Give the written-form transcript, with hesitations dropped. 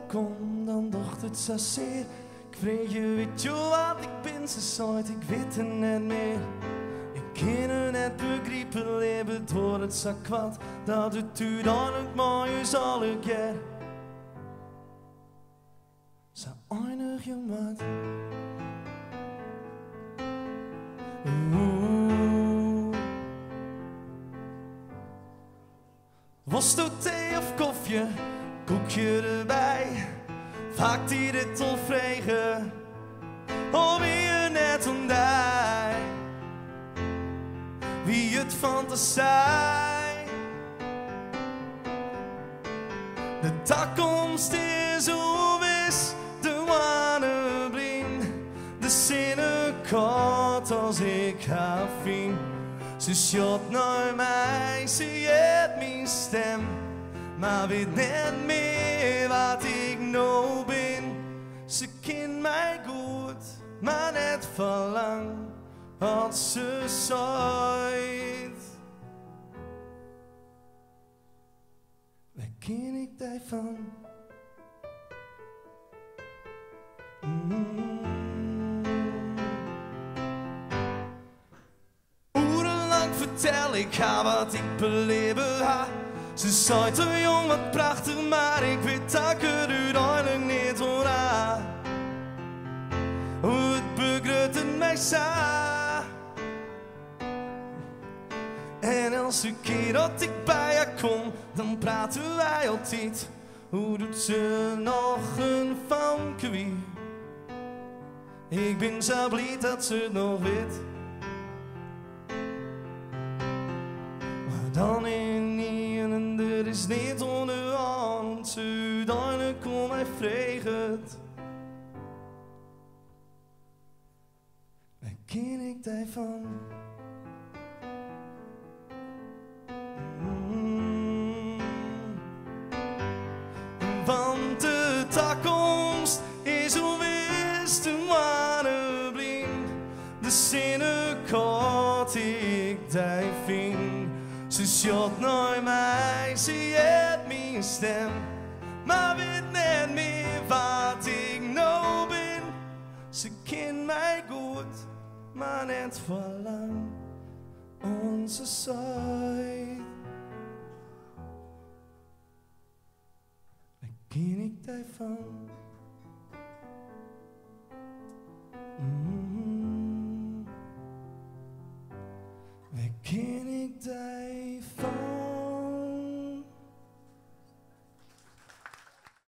kom, dan docht het zo zeer. Ik vreeg je, weet je wat ik ben, ze zei ik weet het net meer. Ik kan het net begrijpen, leven door het zo kwad, dat het uiteindelijk mooi is alle keer. Zo eindig je met. Was het thee of koffie, koekje erbij, vaak die dit al vregen, of wie je net ontdij, wie het fantasie. De toekomst is onwis, de wane blind, de zinnen kort als ik haar vind. Ze shot naar mij, ze heeft mijn stem, maar weet net meer wat ik nou ben. Ze kent mij goed, maar net verlang als ze zei. Waar ken ik daarvan? Vertel ik haar wat ik beleven ha. Ze zei te jong wat prachtig, maar ik weet dat ik het uiteindelijk niet hoor. Hoe het begrutten mij sa. En elke keer dat ik bij haar kom, dan praten wij altijd. Hoe doet ze nog een vanke wie? Ik ben zo blij dat ze het nog weet. Dan in niet en er is niet onder hand, uiteindelijk kom hij vreegend. Waar ken ik daarvan? Want de toekomst is onwis, de wane blind, de zinnen kort ik daar vind. Ze shot naar mij, ze heeft mijn stem, maar weet net meer wat ik nou ben. Ze kent mij goed, maar net verlang onze zij. Waar ken ik daarvan? Waar ken ik daarvan?